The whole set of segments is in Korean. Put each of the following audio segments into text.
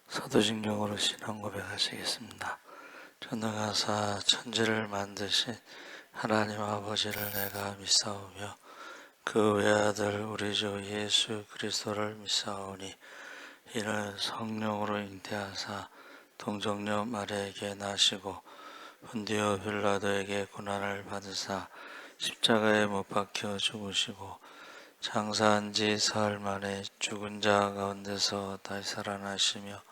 사도신경으로 신앙 고백하시겠습니다. 전능하사 천지를 만드신 하나님 아버지를 내가 믿사오며 그 외아들 우리 주 예수 그리스도를 믿사오니 이는 성령으로 잉태하사 동정녀 마리아에게 나시고 본디오 빌라도에게 고난을 받으사 십자가에 못 박혀 죽으시고 장사한 지 사흘 만에 죽은 자 가운데서 다시 살아나시며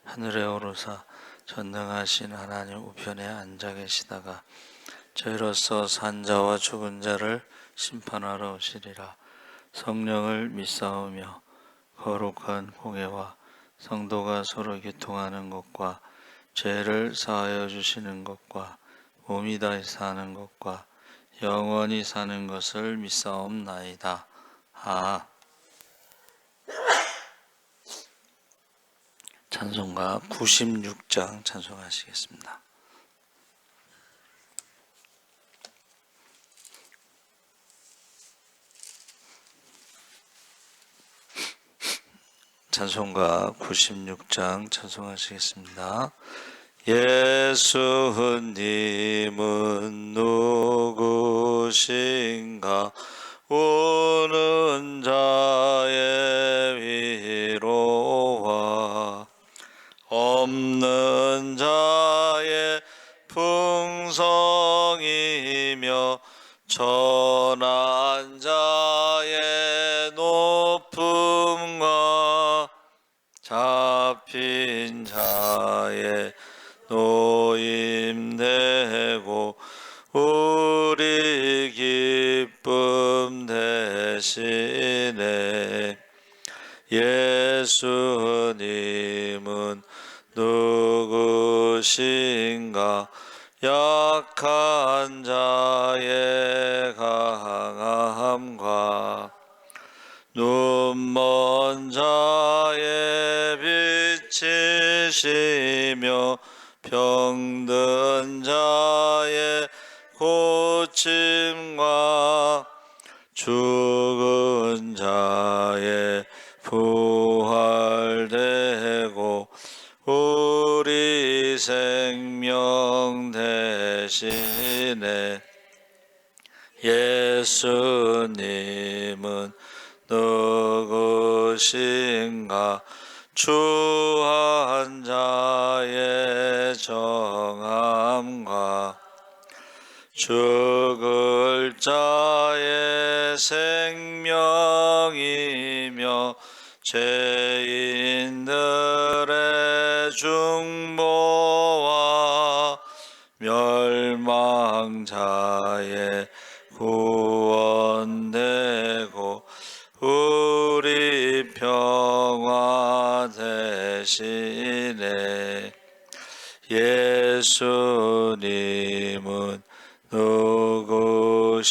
하늘에 오르사 전능하신 하나님 우편에 앉아 계시다가 저희로서 산 자와 죽은 자를 심판하러 오시리라. 성령을 믿사오며 거룩한 공예와 성도가 서로 교통하는 것과 죄를 사하여 주시는 것과 몸이 다시 사는 것과 영원히 사는 것을 믿사옵나이다. 찬송가 96장 찬송하시겠습니다. 찬송가 96장 찬송하시겠습니다. 예수님은 누구신가? 우는 자의 위로와 없는 자의 풍성이며 천한 자의 높음과 잡힌 자의 노임되고 우리 기쁨 대신에 예수님은 누구신가? 약한 자의 강함과 눈먼 자의 빛이시며 병든 자의 고침과 죽은 자의 부활되고 우리 생명 대신에 예수님은 누구신가? 추한 자의 정함과 죽을 자의 생명이며 죄인들의 중보와 멸망자의 구원되고 우리 평화 대신에 예수님은 누구신가?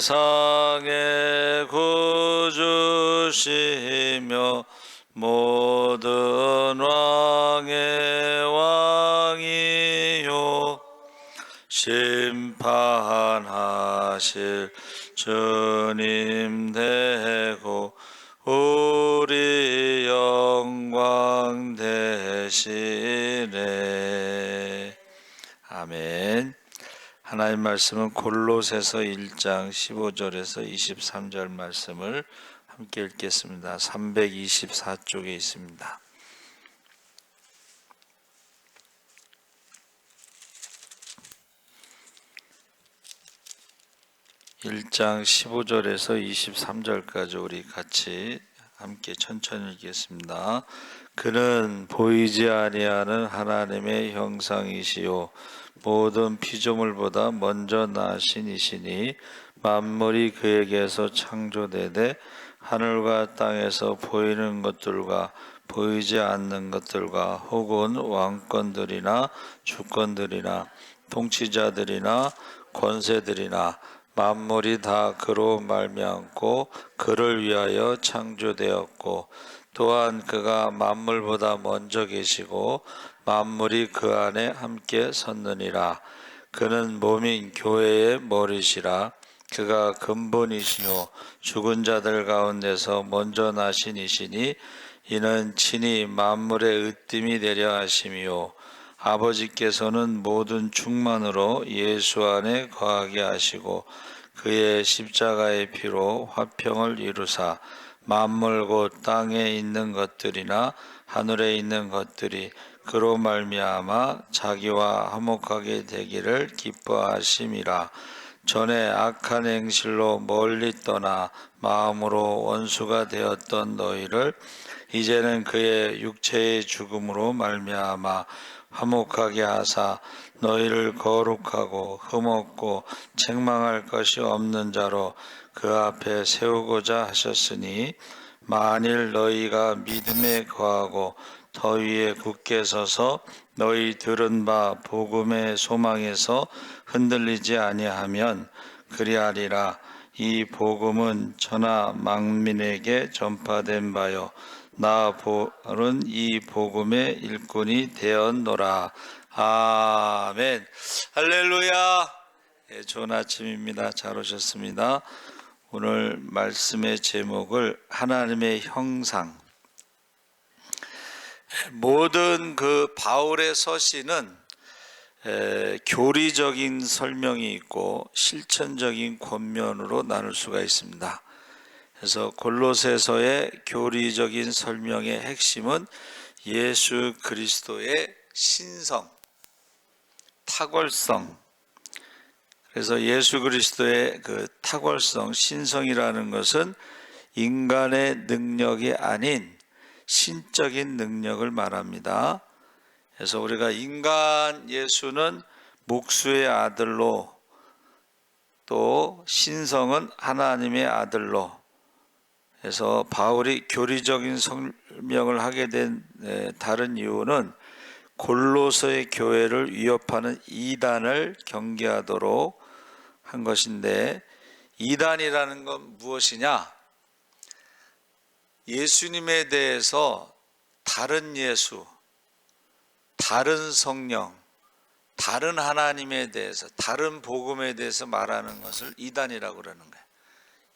세상의 구주시며 모든 왕의 왕이요 심판하실 주님 되고 우리 영광 대신에 아멘. 하나님 말씀은 골로새서 1장 15절에서 23절 말씀을 함께 읽겠습니다. 324쪽에 있습니다. (1장 15절에서 23절까지) 우리 같이 함께 천천히 읽겠습니다. 그는 보이지 아니하는 하나님의 형상이시요 모든 피조물보다 먼저 나신 이시니 만물이 그에게서 창조되되 하늘과 땅에서 보이는 것들과 보이지 않는 것들과 혹은 왕권들이나 주권들이나 통치자들이나 권세들이나 만물이 다 그로 말미암고 그를 위하여 창조되었고 또한 그가 만물보다 먼저 계시고 만물이 그 안에 함께 섰느니라. 그는 몸인 교회의 머리시라. 그가 근본이시요 죽은 자들 가운데서 먼저 나신 이시니 이는 친히 만물의 으뜸이 되려 하심이요 아버지께서는 모든 충만으로 예수 안에 거하게 하시고 그의 십자가의 피로 화평을 이루사 만물 곧 땅에 있는 것들이나 하늘에 있는 것들이 그로 말미암아 자기와 화목하게 되기를 기뻐하심이라. 전에 악한 행실로 멀리 떠나 마음으로 원수가 되었던 너희를 이제는 그의 육체의 죽음으로 말미암아 화목하게 하사 너희를 거룩하고 흠없고 책망할 것이 없는 자로 그 앞에 세우고자 하셨으니 만일 너희가 믿음에 거하고 더 위에 굳게 서서 너희 들은 바 복음의 소망에서 흔들리지 아니하면 그리하리라. 이 복음은 천하 만민에게 전파된 바요 나 볼은 이 복음의 일꾼이 되었노라. 아멘. 할렐루야. 예, 좋은 아침입니다. 잘 오셨습니다. 오늘 말씀의 제목을 하나님의 형상. 모든 그 바울의 서신은 교리적인 설명이 있고 실천적인 권면으로 나눌 수가 있습니다. 그래서 골로새서의 교리적인 설명의 핵심은 예수 그리스도의 신성, 탁월성. 그래서 예수 그리스도의 그 탁월성, 신성이라는 것은 인간의 능력이 아닌 신적인 능력을 말합니다. 그래서 우리가 인간 예수는 목수의 아들로 또 신성은 하나님의 아들로 해서 바울이 교리적인 설명을 하게 된 다른 이유는 골로새의 교회를 위협하는 이단을 경계하도록 한 것인데, 이단이라는 건 무엇이냐? 예수님에 대해서 다른 예수, 다른 성령, 다른 하나님에 대해서, 다른 복음에 대해서 말하는 것을 이단이라고 그러는 거예요.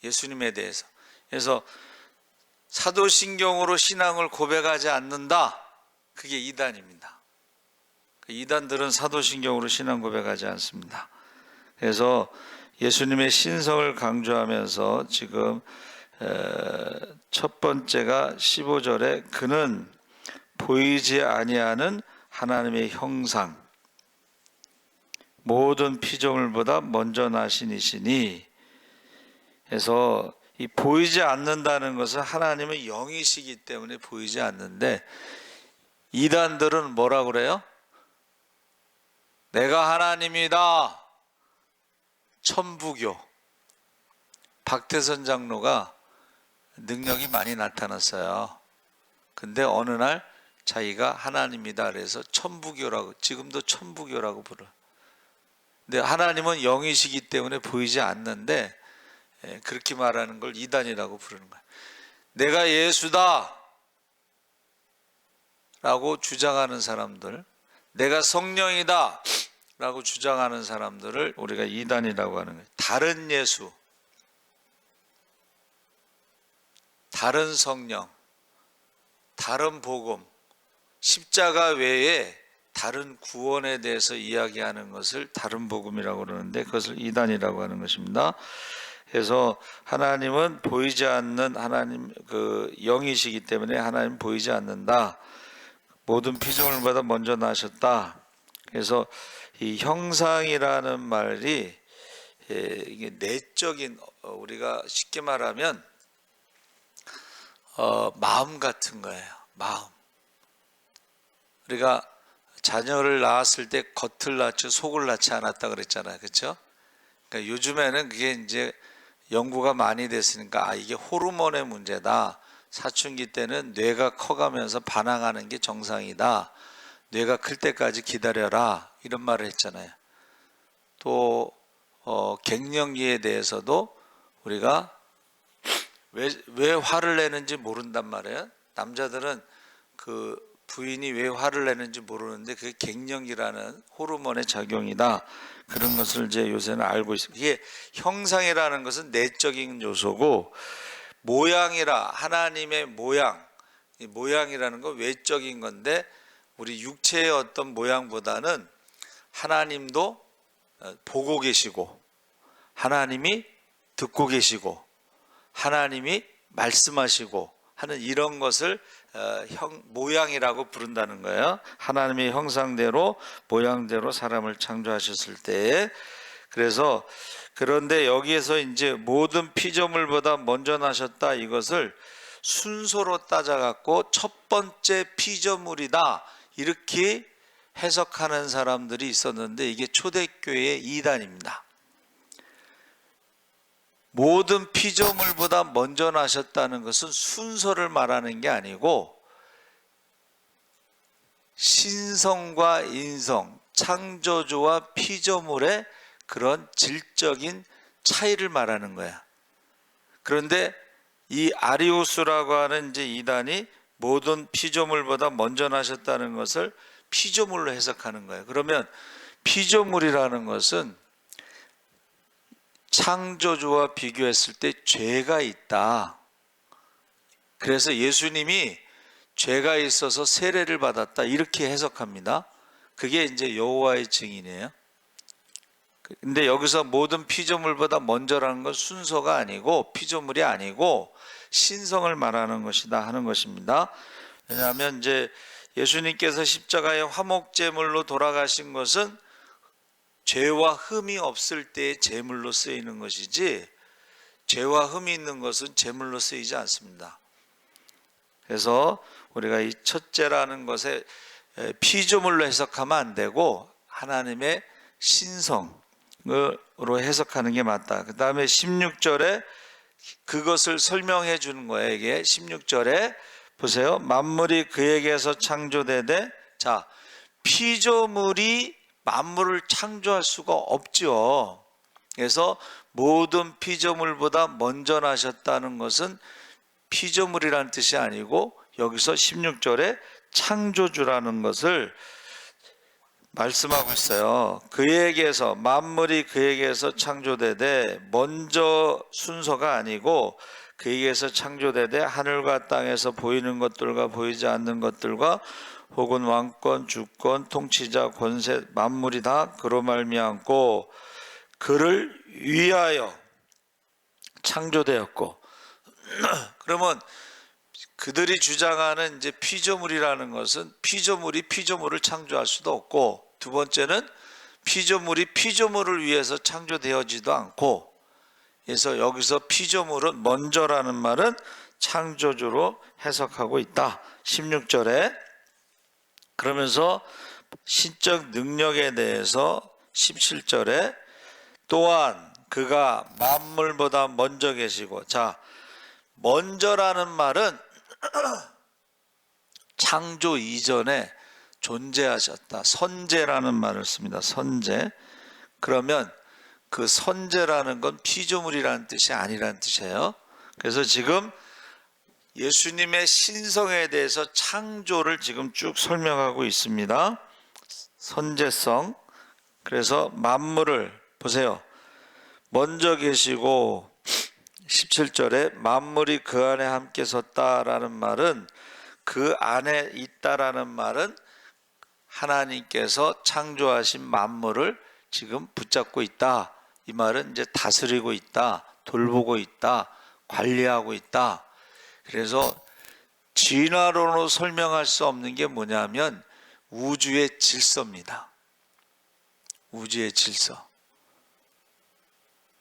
예수님에 대해서. 그래서 사도신경으로 신앙을 고백하지 않는다. 그게 이단입니다. 이단들은 사도신경으로 신앙 고백하지 않습니다. 그래서 예수님의 신성을 강조하면서 지금 첫 번째가 15절에 그는 보이지 아니하는 하나님의 형상, 모든 피조물보다 먼저 나신 이시니, 그래서 이 보이지 않는다는 것은 하나님은 영이시기 때문에 보이지 않는데, 이단들은 뭐라 그래요? 내가 하나님이다. 천부교. 박태선 장로가 능력이 많이 나타났어요. 근데 어느 날 자기가 하나님이다 그래서 천부교라고, 지금도 천부교라고 불어요. 근데 하나님은 영이시기 때문에 보이지 않는데 그렇게 말하는 걸 이단이라고 부르는 거예요. 내가 예수다 라고 주장하는 사람들, 내가 성령이다 라고 주장하는 사람들을 우리가 이단이라고 하는 거예요. 다른 예수, 다른 성령, 다른 복음, 십자가 외에 다른 구원에 대해서 이야기하는 것을 다른 복음이라고 그러는데 그것을 이단이라고 하는 것입니다. 그래서 하나님은 보이지 않는 하나님, 그 영이시기 때문에 하나님 보이지 않는다. 모든 피조물보다 먼저 나셨다. 그래서 이 형상이라는 말이 이게 내적인, 우리가 쉽게 말하면 마음 같은 거예요. 마음. 우리가 자녀를 낳았을 때 겉을 낳지 속을 낳지 않았다 그랬잖아요. 그렇죠? 그러니까 요즘에는 그게 이제 연구가 많이 됐으니까 이게 호르몬의 문제다. 사춘기 때는 뇌가 커가면서 반항하는 게 정상이다. 뇌가 클 때까지 기다려라. 이런 말을 했잖아요. 또 갱년기에 대해서도 우리가 왜 화를 내는지 모른단 말이에요. 남자들은 그 부인이 왜 화를 내는지 모르는데 그게 갱년기라는 호르몬의 작용이다. 그런 것을 이제 요새는 알고 있습니다. 이게 형상이라는 것은 내적인 요소고, 모양이라 하나님의 모양, 이 모양이라는 건 외적인 건데, 우리 육체의 어떤 모양보다는 하나님도 보고 계시고, 하나님이 듣고 계시고, 하나님이 말씀하시고 하는 이런 것을 모양이라고 부른다는 거예요. 하나님의 형상대로 모양대로 사람을 창조하셨을 때. 그래서 그런데 여기에서 이제 모든 피조물보다 먼저 나셨다, 이것을 순서로 따져갖고 첫 번째 피조물이다 이렇게 해석하는 사람들이 있었는데, 이게 초대교회의 이단입니다. 모든 피조물보다 먼저 나셨다는 것은 순서를 말하는 게 아니고 신성과 인성, 창조주와 피조물의 그런 질적인 차이를 말하는 거야. 그런데 이 아리우스라고 하는 이제 이단이 모든 피조물보다 먼저 나셨다는 것을 피조물로 해석하는 거예요. 그러면 피조물이라는 것은 창조주와 비교했을 때 죄가 있다. 그래서 예수님이 죄가 있어서 세례를 받았다 이렇게 해석합니다. 그게 이제 여호와의 증인이에요. 근데 여기서 모든 피조물보다 먼저라는 건 순서가 아니고 피조물이 아니고 신성을 말하는 것이다 하는 것입니다. 왜냐하면 이제 예수님께서 십자가의 화목제물로 돌아가신 것은 죄와 흠이 없을 때의 제물로 쓰이는 것이지, 죄와 흠이 있는 것은 제물로 쓰이지 않습니다. 그래서 우리가 이 첫째라는 것에 피조물로 해석하면 안 되고 하나님의 신성으로 해석하는 게 맞다. 그 다음에 16절에 그것을 설명해 주는 거예요. 이게 16절에 보세요. 만물이 그에게서 창조되되, 자, 피조물이 만물을 창조할 수가 없죠. 그래서 모든 피조물보다 먼저 나셨다는 것은 피조물이라는 뜻이 아니고 여기서 16절에 창조주라는 것을 말씀하고 있어요. 그에게서, 만물이 그에게서 창조되되, 먼저 순서가 아니고 그에게서 창조되되 하늘과 땅에서 보이는 것들과 보이지 않는 것들과 혹은 왕권, 주권, 통치자, 권세, 만물이 다 그로 말미암고 그를 위하여 창조되었고. 그러면 그들이 주장하는 이제 피조물이라는 것은 피조물이 피조물을 창조할 수도 없고, 두 번째는 피조물이 피조물을 위해서 창조되어지도 않고, 그래서 여기서 피조물은 먼저라는 말은 창조주로 해석하고 있다. 16절에. 그러면서 신적 능력에 대해서 17절에 또한 그가 만물보다 먼저 계시고, 자, 먼저라는 말은 창조 이전에 존재하셨다. 선제라는 말을 씁니다. 선제. 그러면 그 선제라는 건 피조물이라는 뜻이 아니라는 뜻이에요. 그래서 지금 예수님의 신성에 대해서 창조를 지금 쭉 설명하고 있습니다. 선제성. 그래서 만물을 보세요. 먼저 계시고 17절에 만물이 그 안에 함께 섰다라는 말은, 그 안에 있다라는 말은 하나님께서 창조하신 만물을 지금 붙잡고 있다. 이 말은 이제 다스리고 있다, 돌보고 있다, 관리하고 있다. 그래서 진화론으로 설명할 수 없는 게 뭐냐면 우주의 질서입니다. 우주의 질서.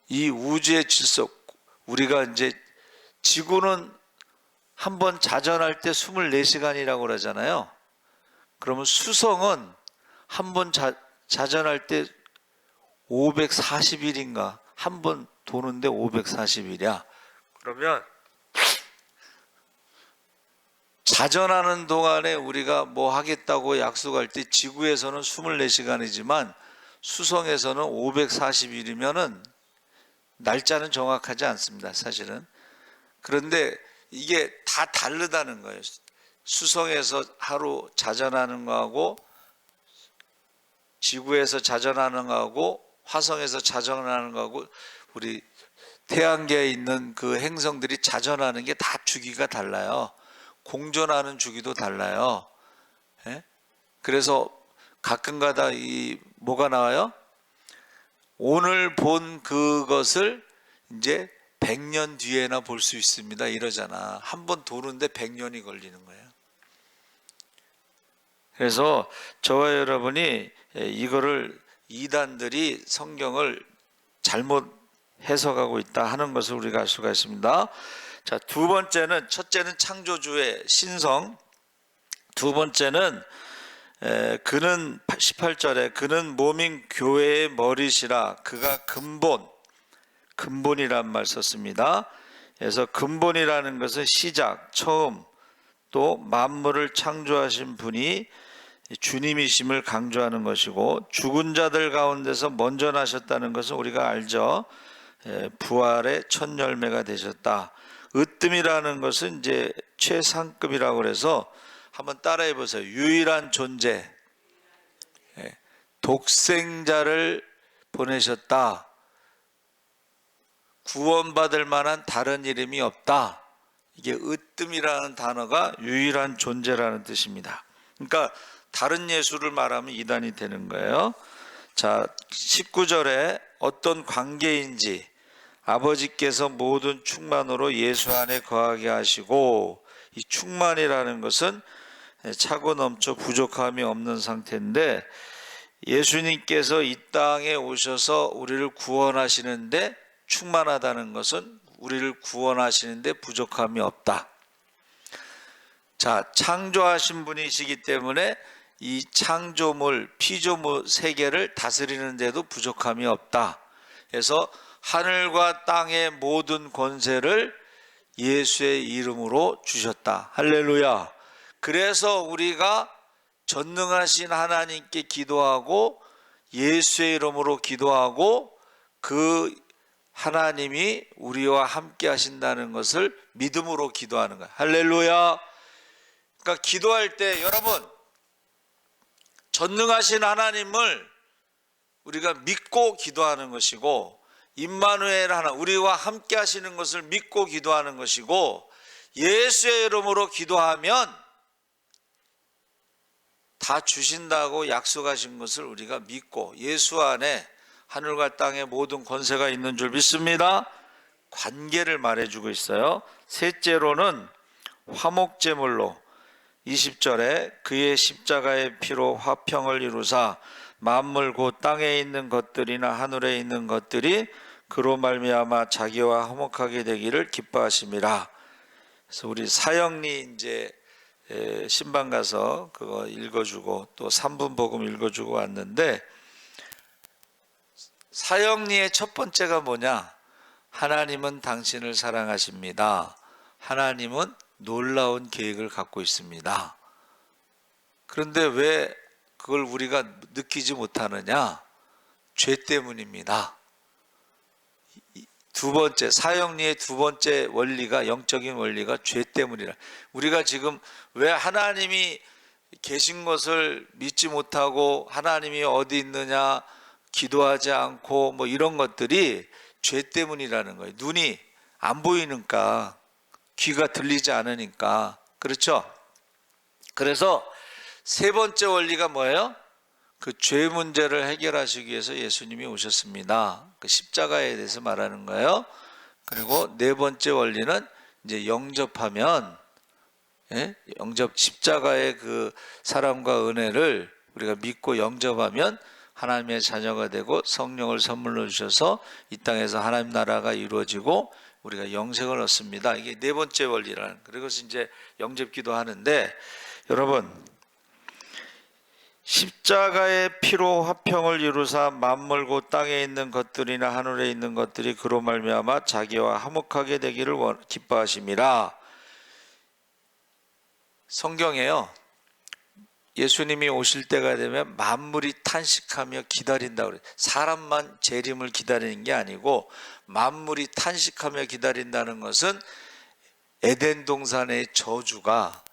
이 우주의 질서, 우리가 이제 지구는 한번 자전할 때 24시간이라고 그러잖아요. 그러면 수성은 한번 자전할 때 540일인가, 한 번 도는데 540일이야. 그러면 자전하는 동안에 우리가 뭐 하겠다고 약속할 때 지구에서는 24시간이지만 수성에서는 540일이면은 날짜는 정확하지 않습니다, 사실은. 그런데 이게 다 다르다는 거예요. 수성에서 하루 자전하는 거하고 지구에서 자전하는 거하고 화성에서 자전하는 거하고 우리 태양계에 있는 그 행성들이 자전하는 게 다 주기가 달라요. 공전하는 주기도 달라요. 예? 그래서 가끔가다 이 뭐가 나와요? 오늘 본 그것을 이제 100년 뒤에나 볼 수 있습니다. 이러잖아. 한 번 도는데 100년이 걸리는 거예요. 그래서 저와 여러분이 이거를 이단들이 성경을 잘못 해석하고 있다 하는 것을 우리가 알 수가 있습니다. 자, 두 번째는, 첫째는 창조주의 신성, 두 번째는 그는 18절에 그는 몸인 교회의 머리시라. 그가 근본이란 말 썼습니다. 그래서 근본이라는 것은 시작, 처음, 또 만물을 창조하신 분이 주님이심을 강조하는 것이고, 죽은 자들 가운데서 먼저 나셨다는 것은 우리가 알죠. 부활의 첫 열매가 되셨다. 으뜸이라는 것은 이제 최상급이라고 그래서 한번 따라해 보세요. 유일한 존재, 독생자를 보내셨다. 구원받을 만한 다른 이름이 없다. 이게 으뜸이라는 단어가 유일한 존재라는 뜻입니다. 그러니까 다른 예수를 말하면 이단이 되는 거예요. 자, 19절에 어떤 관계인지 아버지께서 모든 충만으로 예수 안에 거하게 하시고, 이 충만이라는 것은 차고 넘쳐 부족함이 없는 상태인데, 예수님께서 이 땅에 오셔서 우리를 구원하시는데 충만하다는 것은 우리를 구원하시는데 부족함이 없다. 자, 창조하신 분이시기 때문에 이 창조물, 피조물 세계를 다스리는데도 부족함이 없다. 그래서 하늘과 땅의 모든 권세를 예수의 이름으로 주셨다. 할렐루야. 그래서 우리가 전능하신 하나님께 기도하고 예수의 이름으로 기도하고 그 하나님이 우리와 함께 하신다는 것을 믿음으로 기도하는 거야. 할렐루야. 그러니까 기도할 때 여러분, 전능하신 하나님을 우리가 믿고 기도하는 것이고, 임마누엘 하나, 우리와 함께 하시는 것을 믿고 기도하는 것이고, 예수의 이름으로 기도하면 다 주신다고 약속하신 것을 우리가 믿고, 예수 안에 하늘과 땅의 모든 권세가 있는 줄 믿습니다. 관계를 말해주고 있어요. 셋째로는 화목제물로 20절에 그의 십자가의 피로 화평을 이루사 만물 곧 땅에 있는 것들이나 하늘에 있는 것들이 그로 말미암아 자기와 화목하게 되기를 기뻐하심이라. 그래서 우리 사형리 이제 신방 가서 그거 읽어주고 또 3분 복음 읽어주고 왔는데, 사형리의 첫 번째가 뭐냐? 하나님은 당신을 사랑하십니다. 하나님은 놀라운 계획을 갖고 있습니다. 그런데 왜 그걸 우리가 느끼지 못하느냐? 죄 때문입니다. 두 번째, 사형리의 두 번째 원리가, 영적인 원리가 죄 때문이라. 우리가 지금 왜 하나님이 계신 것을 믿지 못하고 하나님이 어디 있느냐 기도하지 않고 뭐 이런 것들이 죄 때문이라는 거예요. 눈이 안 보이니까, 귀가 들리지 않으니까. 그렇죠? 그래서 세 번째 원리가 뭐예요? 그 죄 문제를 해결하시기 위해서 예수님이 오셨습니다. 그 십자가에 대해서 말하는 거예요. 그리고 네 번째 원리는 이제 영접하면, 십자가의 그 사랑과 은혜를 우리가 믿고 영접하면 하나님의 자녀가 되고 성령을 선물로 주셔서 이 땅에서 하나님 나라가 이루어지고 우리가 영생을 얻습니다. 이게 네 번째 원리라는. 그리고 이제 영접기도 하는데, 여러분, 십자가의 피로 화평을 이루사 만물 곧 땅에 있는 것들이나 하늘에 있는 것들이 그로 말미암아 자기와 화목하게 되기를 기뻐하심이라. 성경에요, 예수님이 오실 때가 되면 만물이 탄식하며 기다린다고 그래요. 사람만 재림을 기다리는 게 아니고 만물이 탄식하며 기다린다는 것은 에덴 동산의 저주가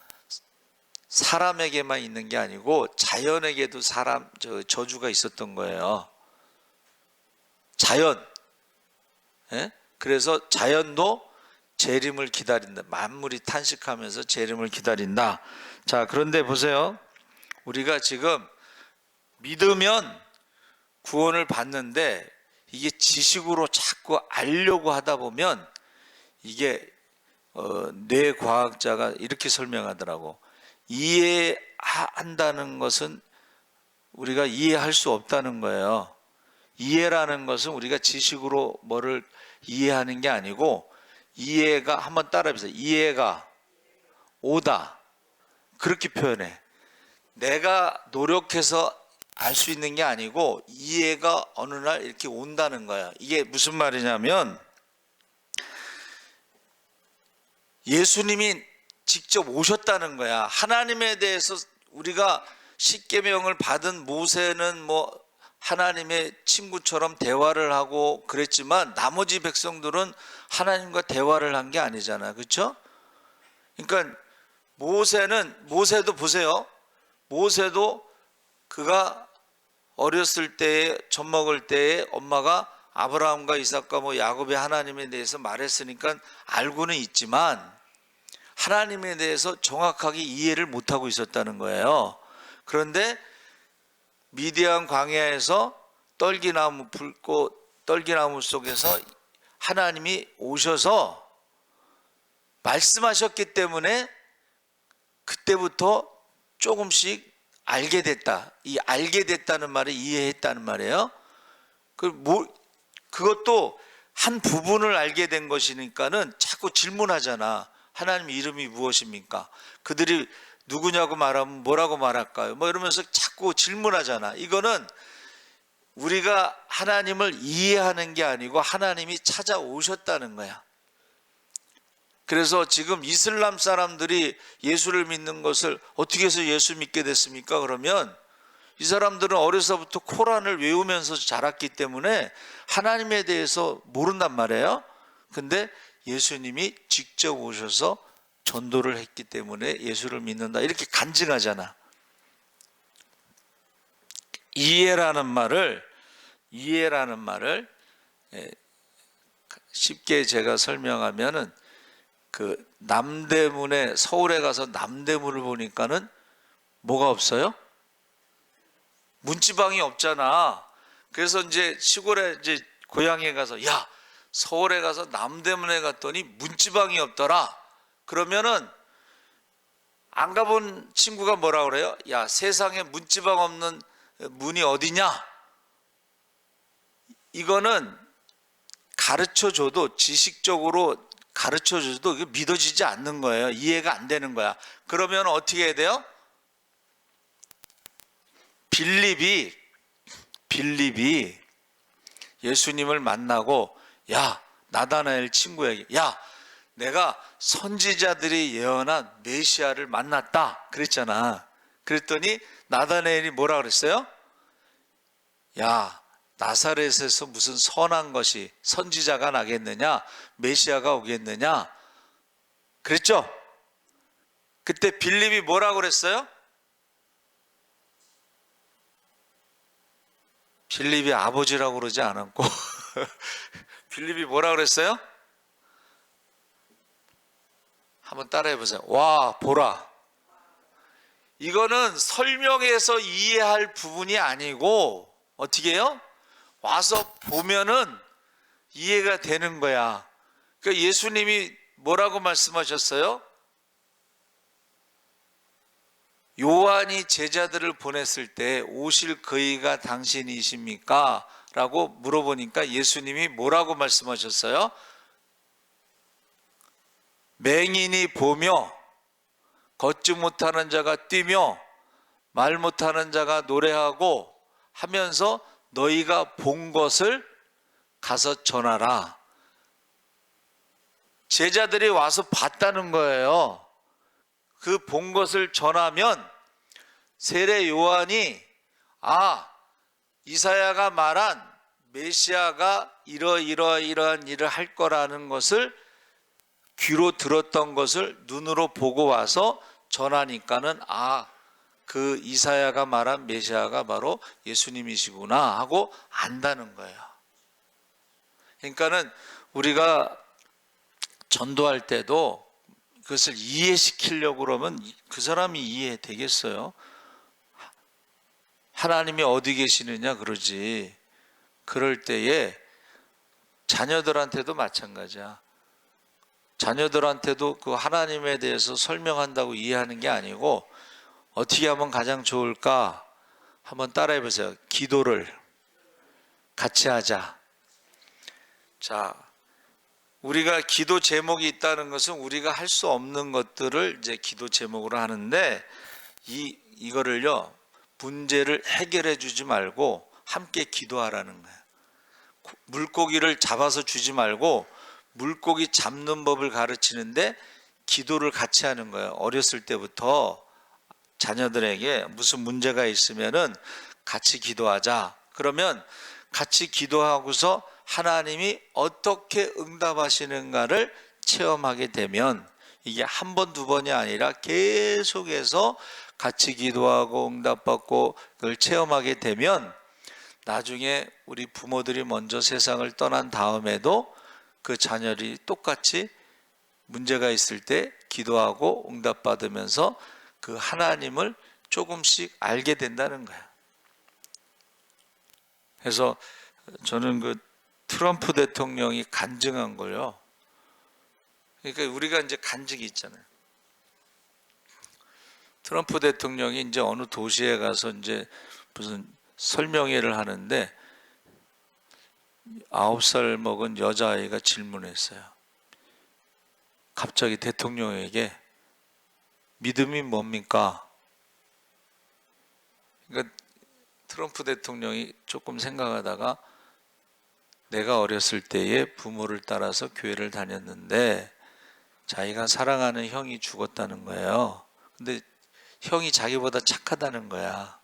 사람에게만 있는 게 아니고 자연에게도 저주가 있었던 거예요. 자연. 예? 그래서 자연도 재림을 기다린다. 만물이 탄식하면서 재림을 기다린다. 자, 그런데 보세요. 우리가 지금 믿으면 구원을 받는데 이게 지식으로 자꾸 알려고 하다 보면 이게 뇌과학자가 이렇게 설명하더라고. 이해한다는 것은 우리가 이해할 수 없다는 거예요. 이해라는 것은 우리가 지식으로 뭐를 이해하는 게 아니고, 이해가, 한번 따라해보세요. 이해가 오다. 그렇게 표현해. 내가 노력해서 알 수 있는 게 아니고 이해가 어느 날 이렇게 온다는 거야. 이게 무슨 말이냐면, 예수님이 직접 오셨다는 거야. 하나님에 대해서 우리가 십계명을 받은 모세는 뭐 하나님의 친구처럼 대화를 하고 그랬지만 나머지 백성들은 하나님과 대화를 한 게 아니잖아. 그렇죠? 그러니까 모세도 보세요. 모세도 그가 어렸을 때에, 젖 먹을 때에 엄마가 아브라함과 이삭과 뭐 야곱의 하나님에 대해서 말했으니까 알고는 있지만 하나님에 대해서 정확하게 이해를 못하고 있었다는 거예요. 그런데 미디안 광야에서 떨기나무 속에서 하나님이 오셔서 말씀하셨기 때문에 그때부터 조금씩 알게 됐다. 이 알게 됐다는 말이 이해했다는 말이에요. 그것도 한 부분을 알게 된 것이니까는 자꾸 질문하잖아. 하나님 이름이 무엇입니까? 그들이 누구냐고 말하면 뭐라고 말할까요? 뭐 이러면서 자꾸 질문하잖아. 이거는 우리가 하나님을 이해하는 게 아니고 하나님이 찾아오셨다는 거야. 그래서 지금 이슬람 사람들이 예수를 믿는 것을 어떻게 해서 예수 믿게 됐습니까? 그러면 이 사람들은 어려서부터 코란을 외우면서 자랐기 때문에 하나님에 대해서 모른단 말이에요. 근데 예수님이 직접 오셔서 전도를 했기 때문에 예수를 믿는다. 이렇게 간증하잖아. 이해라는 말을 쉽게 제가 설명하면은, 그 남대문에, 서울에 가서 남대문을 보니까는 뭐가 없어요? 문지방이 없잖아. 그래서 이제 시골에 이제 고향에 가서, 야, 서울에 가서 남대문에 갔더니 문지방이 없더라. 그러면은 안 가본 친구가 뭐라 그래요? 야, 세상에 문지방 없는 문이 어디냐? 이거는 가르쳐줘도, 지식적으로 가르쳐줘도 믿어지지 않는 거예요. 이해가 안 되는 거야. 그러면 어떻게 해야 돼요? 빌립이 예수님을 만나고, 야, 나다나엘 친구에게, 야, 내가 선지자들이 예언한 메시아를 만났다 그랬잖아. 그랬더니 나다나엘이 뭐라 그랬어요? 야, 나사렛에서 무슨 선한 것이, 선지자가 나겠느냐, 메시아가 오겠느냐 그랬죠? 그때 빌립이 뭐라고 그랬어요? 빌립이 아버지라고 그러지 않았고 빌립이 뭐라고 그랬어요? 한번 따라해 보세요. 와, 보라. 이거는 설명해서 이해할 부분이 아니고 어떻게 해요? 와서 보면은 이해가 되는 거야. 그러니까 예수님이 뭐라고 말씀하셨어요? 요한이 제자들을 보냈을 때 오실 그이가 당신이십니까? 라고 물어보니까 예수님이 뭐라고 말씀하셨어요? 맹인이 보며, 걷지 못하는 자가 뛰며, 말 못하는 자가 노래하고 하면서 너희가 본 것을 가서 전하라. 제자들이 와서 봤다는 거예요. 그 본 것을 전하면 세례 요한이, 아, 이사야가 말한 메시아가 이러이러한 일을 할 거라는 것을 귀로 들었던 것을 눈으로 보고 와서 전하니까는 그 이사야가 말한 메시아가 바로 예수님이시구나 하고 안다는 거예요. 그러니까는 우리가 전도할 때도 그것을 이해시키려고 그러면 그 사람이 이해되겠어요? 하나님이 어디 계시느냐 그러지. 그럴 때에 자녀들한테도 마찬가지야. 자녀들한테도 그 하나님에 대해서 설명한다고 이해하는 게 아니고 어떻게 하면 가장 좋을까? 한번 따라해 보세요. 기도를 같이 하자. 자, 우리가 기도 제목이 있다는 것은 우리가 할 수 없는 것들을 이제 기도 제목으로 하는데 이거를요, 문제를 해결해 주지 말고 함께 기도하라는 거예요. 물고기를 잡아서 주지 말고 물고기 잡는 법을 가르치는데 기도를 같이 하는 거예요. 어렸을 때부터 자녀들에게 무슨 문제가 있으면은 같이 기도하자. 그러면 같이 기도하고서 하나님이 어떻게 응답하시는가를 체험하게 되면 이게 한 번, 두 번이 아니라 계속해서 같이 기도하고 응답받고 그걸 체험하게 되면 나중에 우리 부모들이 먼저 세상을 떠난 다음에도 그 자녀들이 똑같이 문제가 있을 때 기도하고 응답받으면서 그 하나님을 조금씩 알게 된다는 거야. 그래서 저는 그 트럼프 대통령이 간증한 거요. 그러니까 우리가 이제 간증이 있잖아요. 트럼프 대통령이 이제 어느 도시에 가서 이제 무슨 설명회를 하는데 9살 먹은 여자아이가 질문했어요. 갑자기 대통령에게 믿음이 뭡니까? 그러니까 트럼프 대통령이 조금 생각하다가 내가 어렸을 때에 부모를 따라서 교회를 다녔는데 자기가 사랑하는 형이 죽었다는 거예요. 근데 형이 자기보다 착하다는 거야.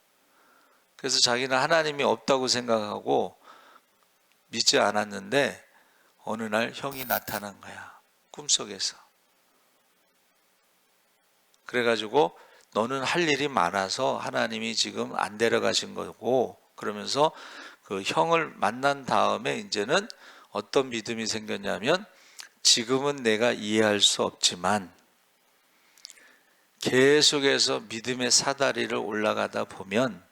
그래서 자기는 하나님이 없다고 생각하고 믿지 않았는데 어느 날 형이 나타난 거야. 꿈속에서. 그래가지고 너는 할 일이 많아서 하나님이 지금 안 데려가신 거고, 그러면서 그 형을 만난 다음에 이제는 어떤 믿음이 생겼냐면 지금은 내가 이해할 수 없지만 계속해서 믿음의 사다리를 올라가다 보면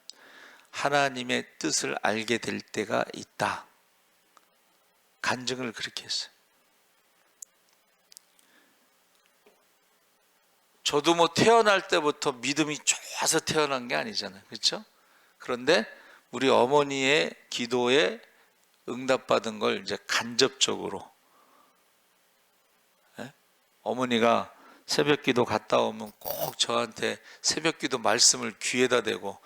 하나님의 뜻을 알게 될 때가 있다. 간증을 그렇게 했어요. 저도 뭐 태어날 때부터 믿음이 좋아서 태어난 게 아니잖아요. 그렇죠? 그런데 우리 어머니의 기도에 응답받은 걸 이제 간접적으로, 어머니가 새벽기도 갔다 오면 꼭 저한테 새벽기도 말씀을 귀에다 대고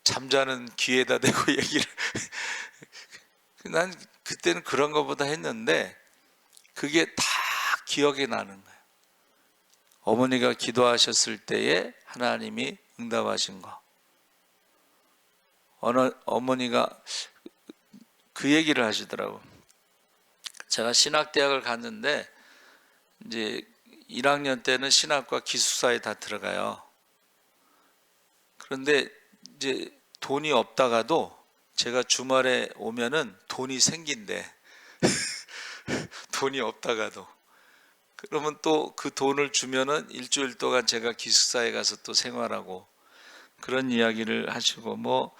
잠자는 귀에다 대고 얘기를 난 그때는 그런 것보다 했는데 그게 다 기억이 나는 거예요. 어머니가 기도하셨을 때에 하나님이 응답하신 거. 어머니가 그 얘기를 하시더라고. 제가 신학대학을 갔는데 이제 1학년 때는 신학과 기숙사에 다 들어가요. 그런데 이제 돈이 없다가도 제가 주말에 오면은 돈이 생긴대. 돈이 없다가도. 그러면 또 그 돈을 주면은 일주일 동안 제가 기숙사에 가서 또 생활하고 그런 이야기를 하시고 뭐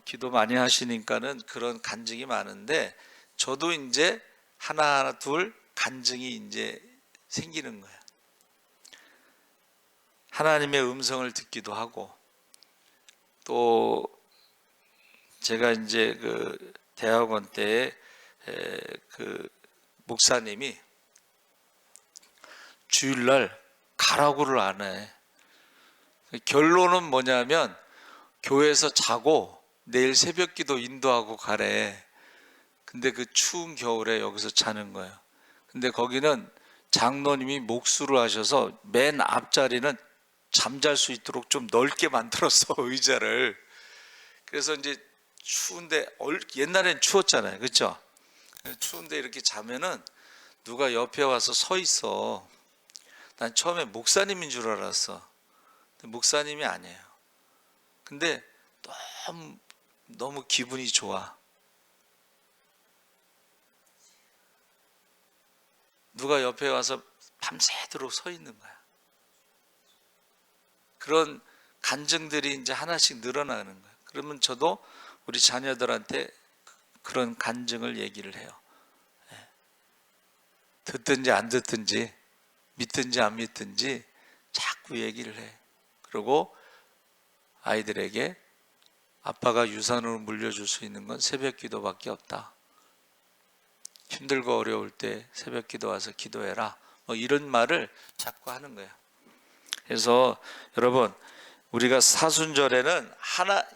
기도 많이 하시니까는 그런 간증이 많은데 저도 이제 하나 둘 간증이 이제 생기는 거예요. 하나님의 음성을 듣기도 하고 또 제가 이제 그 대학원 때에 그 목사님이 주일날 가라고를 안 해. 결론은 뭐냐면 교회에서 자고 내일 새벽기도 인도하고 가래. 근데 그 추운 겨울에 여기서 자는 거예요. 근데 거기는 장로님이 목수를 하셔서 맨 앞자리는 잠잘 수 있도록 좀 넓게 만들었어, 의자를. 그래서 이제 추운데, 옛날엔 추웠잖아요, 그렇죠? 추운데 이렇게 자면은 누가 옆에 와서 서 있어. 난 처음에 목사님인 줄 알았어. 근데 목사님이 아니에요. 근데 너무 기분이 좋아. 누가 옆에 와서 밤새도록 서 있는 거야. 그런 간증들이 이제 하나씩 늘어나는 거야. 그러면 저도 우리 자녀들한테 그런 간증을 얘기를 해요. 듣든지 안 듣든지, 믿든지 안 믿든지 자꾸 얘기를 해. 그리고 아이들에게 아빠가 유산으로 물려줄 수 있는 건 새벽 기도밖에 없다. 힘들고 어려울 때 새벽 기도 와서 기도해라. 뭐 이런 말을 자꾸 하는 거예요. 그래서 여러분, 우리가 사순절에는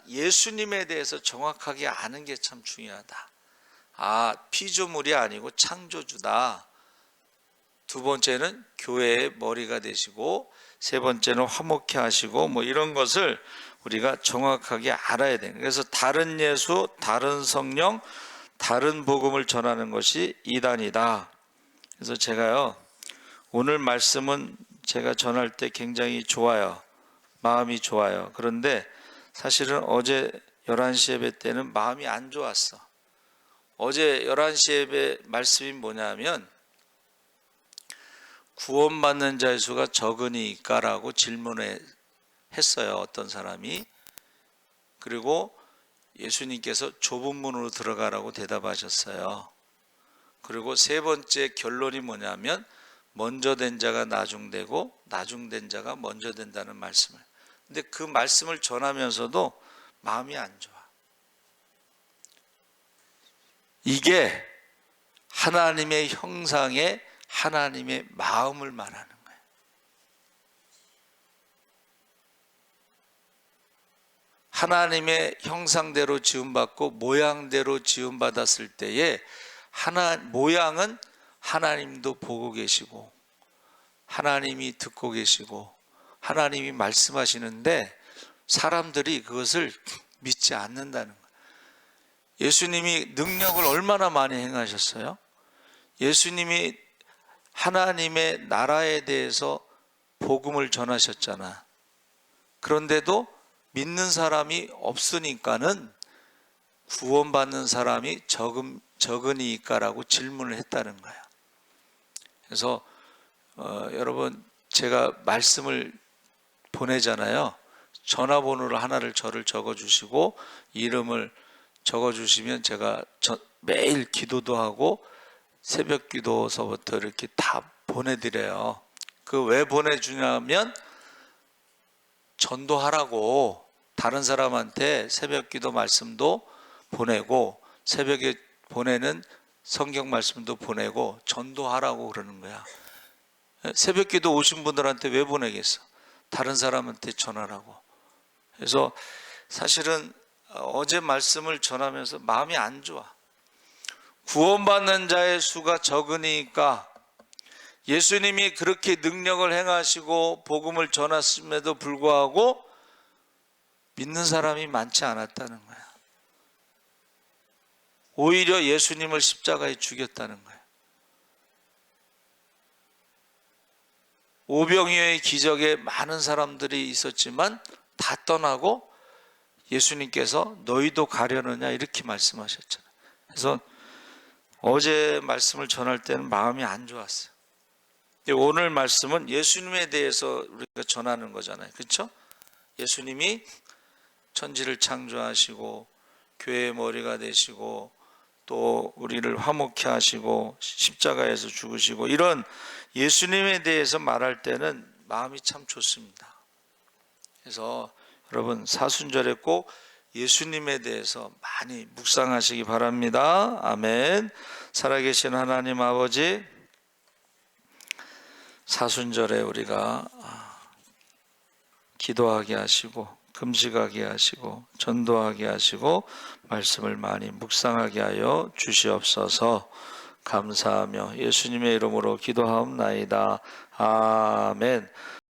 예수님에 대해서 정확하게 아는 게 참 중요하다. 피조물이 아니고 창조주다. 두 번째는 교회의 머리가 되시고, 세 번째는 화목케 하시고, 뭐 이런 것을 우리가 정확하게 알아야 돼요. 그래서 다른 예수, 다른 성령, 다른 복음을 전하는 것이 이단이다. 그래서 제가요, 오늘 말씀은 제가 전할 때 굉장히 좋아요. 마음이 좋아요. 그런데 사실은 어제 11시 예배 때는 마음이 안 좋았어. 어제 11시 예배 말씀이 뭐냐면, 구원받는 자의 수가 적으니까라고 질문을 했어요. 어떤 사람이. 그리고 예수님께서 좁은 문으로 들어가라고 대답하셨어요. 그리고 세 번째 결론이 뭐냐면, 먼저 된 자가 나중되고 나중된 자가 먼저 된다는 말씀을. 근데 그 말씀을 전하면서도 마음이 안 좋아. 이게 하나님의 형상에 하나님의 마음을 말하는 거예요. 하나님의 형상대로 지음받고 모양대로 지음받았을 때에 모양은 하나님도 보고 계시고 하나님이 듣고 계시고 하나님이 말씀하시는데 사람들이 그것을 믿지 않는다는 거예요. 예수님이 능력을 얼마나 많이 행하셨어요? 예수님이 하나님의 나라에 대해서 복음을 전하셨잖아. 그런데도 믿는 사람이 없으니까는 구원받는 사람이 적으니까라고 질문을 했다는 거야. 그래서 여러분, 제가 말씀을 보내잖아요. 전화번호를 하나를 저를 적어주시고 이름을 적어주시면 제가 매일 기도도 하고 새벽 기도서부터 이렇게 다 보내드려요. 그 왜 보내주냐면 전도하라고. 다른 사람한테 새벽 기도 말씀도 보내고 새벽에 보내는 성경 말씀도 보내고 전도하라고 그러는 거야. 새벽 기도 오신 분들한테 왜 보내겠어? 다른 사람한테 전하라고. 그래서 사실은 어제 말씀을 전하면서 마음이 안 좋아. 구원받는 자의 수가 적으니까 예수님이 그렇게 능력을 행하시고 복음을 전하심에도 불구하고 믿는 사람이 많지 않았다는 거야. 오히려 예수님을 십자가에 죽였다는 거야. 오병이어의 기적에 많은 사람들이 있었지만 다 떠나고 예수님께서 너희도 가려느냐 이렇게 말씀하셨잖아요. 그래서 어제 말씀을 전할 때는 마음이 안 좋았어요. 오늘 말씀은 예수님에 대해서 우리가 전하는 거잖아요. 그렇죠? 예수님이 천지를 창조하시고 교회의 머리가 되시고 또 우리를 화목케 하시고 십자가에서 죽으시고 이런 예수님에 대해서 말할 때는 마음이 참 좋습니다. 그래서 여러분, 사순절에 꼭 예수님에 대해서 많이 묵상하시기 바랍니다. 아멘. 살아계신 하나님 아버지, 사순절에 우리가 기도하게 하시고 금식하게 하시고 전도하게 하시고 말씀을 많이 묵상하게 하여 주시옵소서. 감사하며 예수님의 이름으로 기도하옵나이다. 아멘.